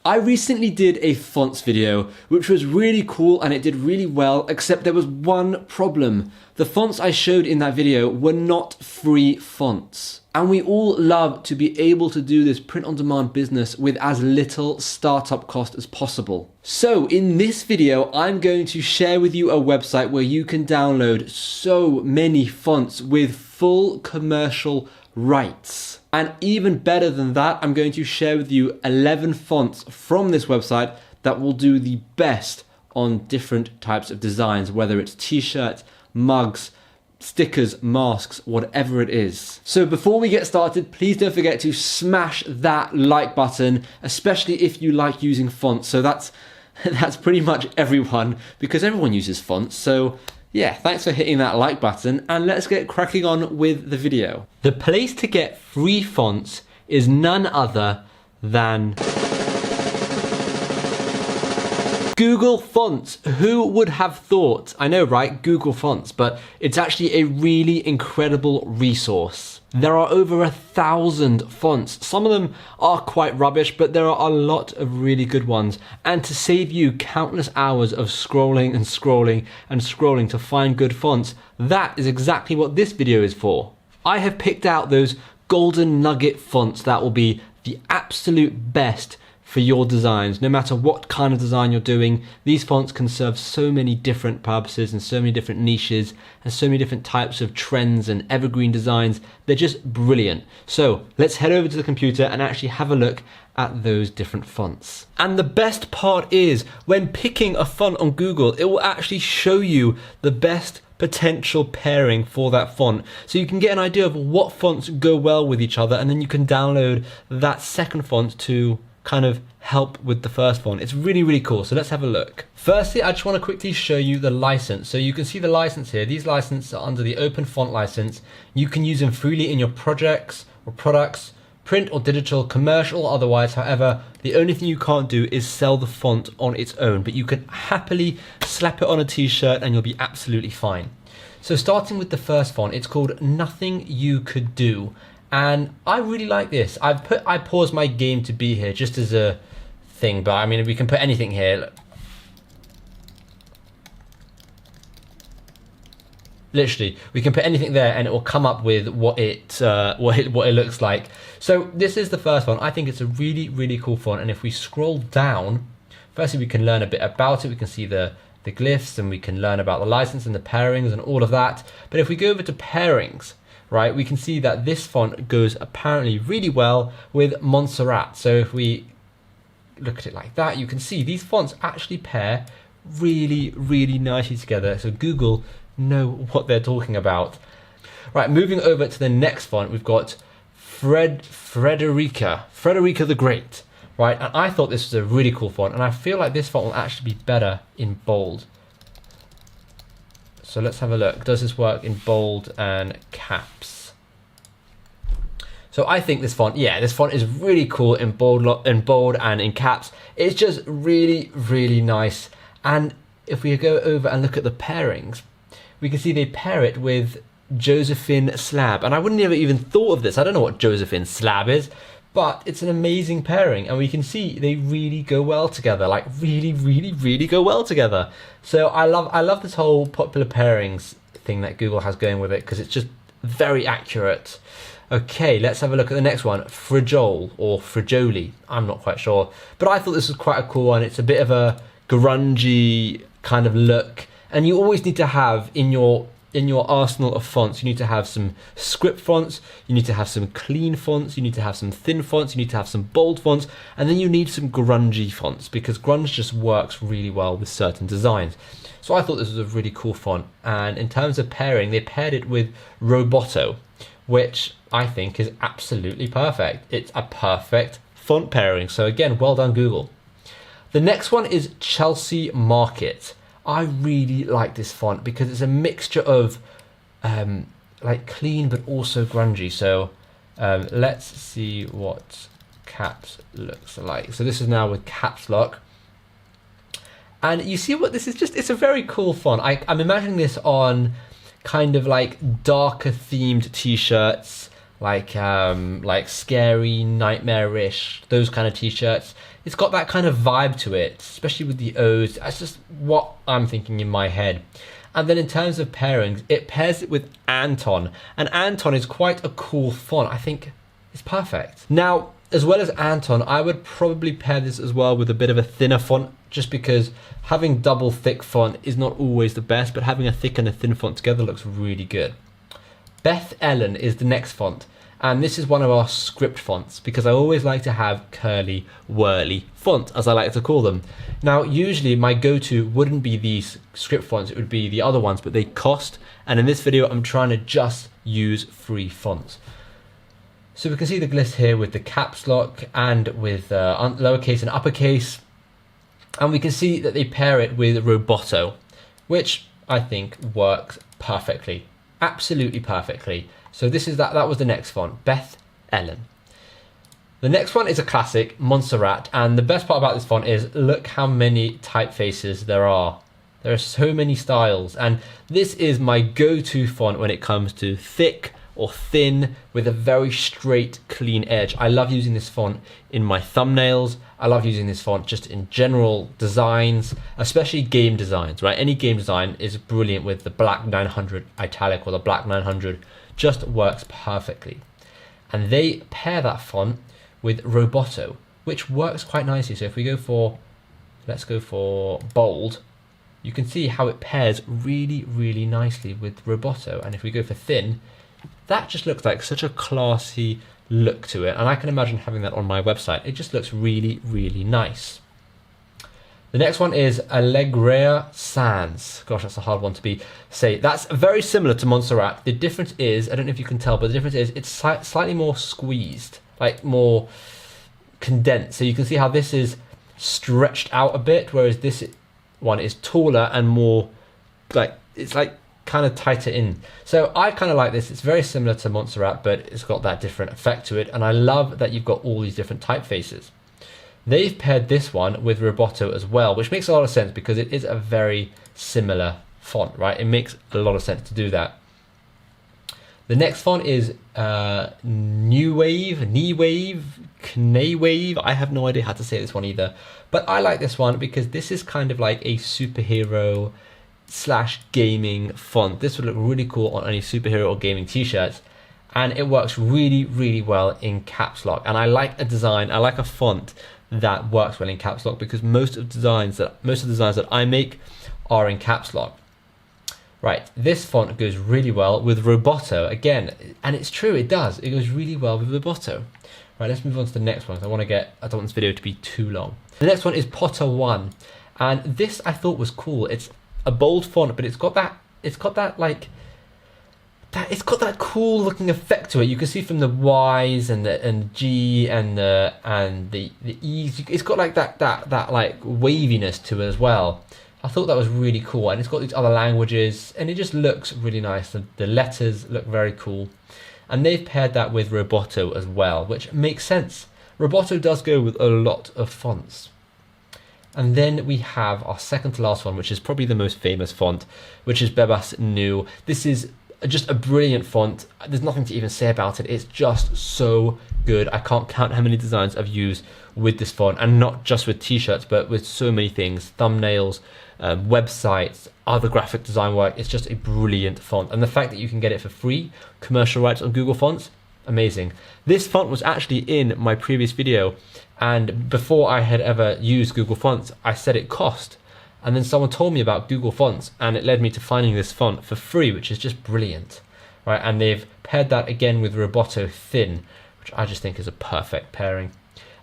I recently did a fonts video, which was really cool and it did really well, except there was one problem. The fonts I showed in that video were not free fonts. And we all love to be able to do this print-on-demand business with as little startup cost as possible. So in this video, I'm going to share with you a website where you can download so many fonts with full commercial rights. And even better than that, I'm going to share with you 11 fonts from this website that will do the best on different types of designs, whether it's t-shirts, mugs, stickers, masks, whatever it is. So before we get started, please don't forget to smash that like button, especially if you like using fonts. So that's pretty much everyone, because everyone uses fonts. So yeah, thanks for hitting that like button, and let's get cracking on with the video. The place to get free fonts is none other than Google Fonts. Who would have thought? I know, right? Google Fonts, but it's actually a really incredible resource. There are over 1,000 fonts. Some of them are quite rubbish, but there are a lot of really good ones. And to save you countless hours of scrolling and scrolling and scrolling to find good fonts, that is exactly what this video is for. I have picked out those golden nugget fonts that will be the absolute best for your designs. No matter what kind of design you're doing, these fonts can serve so many different purposes and so many different niches and so many different types of trends and evergreen designs. They're just brilliant. So let's head over to the computer and actually have a look at those different fonts. And the best part is, when picking a font on Google, it will actually show you the best potential pairing for that font. So you can get an idea of what fonts go well with each other, and then you can download that second font to kind of help with the first font. It's really, really cool. So let's have a look. Firstly, I just want to quickly show you the license. So you can see the license here. These licenses are under the open font license. You can use them freely in your projects or products, print or digital, commercial or otherwise. However, the only thing you can't do is sell the font on its own, but you can happily slap it on a t-shirt and you'll be absolutely fine. So starting with the first font, it's called Nothing You Could Do. And I really like this. I paused my game to be here just as a thing, but I mean, we can put anything here. Literally, we can put anything there and it will come up with what it looks like. So this is the first one. I think it's a really, really cool font. And if we scroll down, firstly, we can learn a bit about it. We can see the glyphs and we can learn about the license and the pairings and all of that. But if we go over to pairings, right, we can see that this font goes apparently really well with Montserrat. So if we look at it like that, you can see these fonts actually pair really, really nicely together. So Google know what they're talking about. Right, moving over to the next font, we've got Frederica the Great, right? And I thought this was a really cool font, and I feel like this font will actually be better in bold. So let's have a look. Does this work in bold and caps? So I think this font, yeah, this font is really cool in bold and in caps. It's just really, really nice. And if we go over and look at the pairings, we can see they pair it with Josephine Slab. And I wouldn't have even thought of this. I don't know what Josephine Slab is, but it's an amazing pairing, and we can see they really go well together, like really, really, really go well together. So I love this whole popular pairings thing that Google has going with it, because it's just very accurate. Okay, let's have a look at the next one, Frajole or Frajoli. I'm not quite sure, but I thought this was quite a cool one. It's a bit of a grungy kind of look, and you always need to have in your arsenal of fonts, you need to have some script fonts, you need to have some clean fonts, you need to have some thin fonts, you need to have some bold fonts, and then you need some grungy fonts, because grunge just works really well with certain designs. So I thought this was a really cool font, and in terms of pairing, they paired it with Roboto, which I think is absolutely perfect. It's a perfect font pairing. So again, well done, Google. The next one is Chelsea Market. I really like this font because it's a mixture of like clean but also grungy. So let's see what caps looks like. So this is now with caps lock. And you see what this is just, it's a very cool font. I'm imagining this on kind of like darker themed t-shirts, like scary, nightmarish, those kind of t-shirts. it's got that kind of vibe to it, especially with the O's. That's just what I'm thinking in my head. And then in terms of pairings, it pairs it with Anton, and Anton is quite a cool font. I think it's perfect. Now, as well as Anton, I would probably pair this as well with a bit of a thinner font, just because having double thick font is not always the best, but having a thick and a thin font together looks really good. Beth Ellen is the next font, and this is one of our script fonts because I always like to have curly, whirly font, as I like to call them. Now, usually my go-to wouldn't be these script fonts, it would be the other ones, but they cost, and in this video I'm trying to just use free fonts. So we can see the list here with the caps lock and with lowercase and uppercase, and we can see that they pair it with Roboto, which I think works perfectly, absolutely perfectly. So this is that was the next font, Beth Ellen. The next one is a classic, Montserrat, and the best part about this font is look how many typefaces there are. There are so many styles, and this is my go-to font when it comes to thick or thin with a very straight, clean edge. I love using this font in my thumbnails. I love using this font just in general designs, especially game designs, right? Any game design is brilliant with the black 900 italic or the black 900, just works perfectly. And they pair that font with Roboto, which works quite nicely. So if we go for, let's go for bold, you can see how it pairs really, really nicely with Roboto. And if we go for thin, that just looks like such a classy look to it, and I can imagine having that on my website. It just looks really, really nice. The next one is Allegria Sans. Gosh, that's a hard one to say. That's very similar to Montserrat. The difference is, I don't know if you can tell, but the difference is it's slightly more squeezed, like more condensed. So you can see how this is stretched out a bit, whereas this one is taller and more like, it's like kind of tighter in. So I kind of like this. It's very similar to Montserrat, but it's got that different effect to it. And I love that you've got all these different typefaces. They've paired this one with Roboto as well, which makes a lot of sense because it is a very similar font, right? It makes a lot of sense to do that. The next font is New Wave, Knee Wave. I have no idea how to say this one either, but I like this one because this is kind of like a superhero / gaming font. This would look really cool on any superhero or gaming t-shirts, and it works really, really well in caps lock. And I like a design, I like a font that works well in caps lock because most of the designs that I make are in caps lock. Right, this font goes really well with Roboto again, and it's true, it does. It goes really well with Roboto. Right, let's move on to the next one. I don't want this video to be too long. The next one is Potter 1, and this I thought was cool. It's a bold font, but it's got that cool looking effect to it. You can see from the Y's and the G and the E's, it's got like that like waviness to it as well. I thought that was really cool, and it's got these other languages, and it just looks really nice. The letters look very cool, and they've paired that with Roboto as well, which makes sense. Roboto does go with a lot of fonts. And then we have our second to last one, which is probably the most famous font, which is Bebas New. This is just a brilliant font. There's nothing to even say about it. It's just so good. I can't count how many designs I've used with this font, and not just with t-shirts, but with so many things, thumbnails, websites, other graphic design work. It's just a brilliant font. And the fact that you can get it for free, commercial rights on Google Fonts, amazing. This font was actually in my previous video, and before I had ever used Google Fonts, I said it cost, and then someone told me about Google Fonts, and it led me to finding this font for free, which is just brilliant, right? And they've paired that again with Roboto Thin, which I just think is a perfect pairing.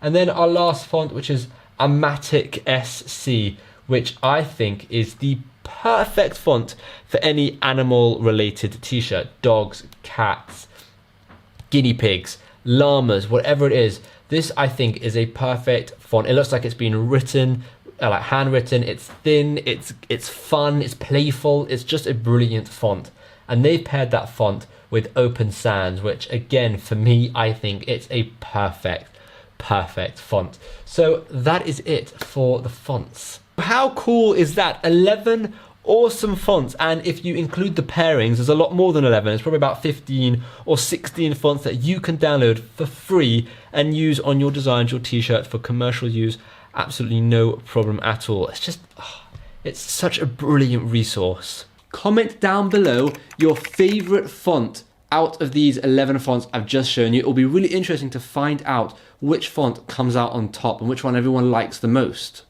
And then our last font, which is Amatic SC, which I think is the perfect font for any animal related t-shirt, dogs, cats, guinea pigs, llamas, whatever it is. This, I think, is a perfect font. It looks like it's been written, like handwritten. It's thin, it's fun, it's playful. It's just a brilliant font. And they've paired that font with Open Sans, which again, for me, I think it's a perfect font. So that is it for the fonts. How cool is that? 11 awesome fonts, and if you include the pairings, there's a lot more than 11. It's probably about 15 or 16 fonts that you can download for free and use on your designs, your t-shirts for commercial use. absolutely no problem at all. It's just, it's such a brilliant resource. Comment down below your favorite font out of these 11 fonts I've just shown you. It'll be really interesting to find out which font comes out on top and which one everyone likes the most.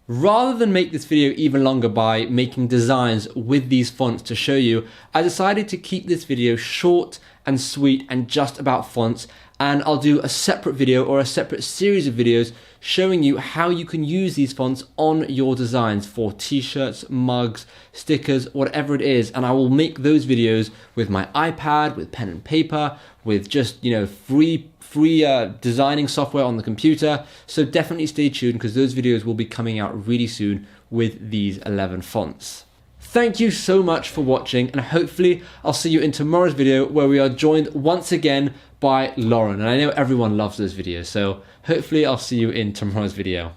Rather than make this video even longer by making designs with these fonts to show you, I decided to keep this video short and sweet and just about fonts, and I'll do a separate video or a separate series of videos showing you how you can use these fonts on your designs for t-shirts, mugs, stickers, whatever it is. And I will make those videos with my iPad, with pen and paper, with just, free designing software on the computer. So definitely stay tuned, because those videos will be coming out really soon with these 11 fonts. Thank you so much for watching, and hopefully I'll see you in tomorrow's video, where we are joined once again by Lauren. And I know everyone loves those videos, so hopefully I'll see you in tomorrow's video.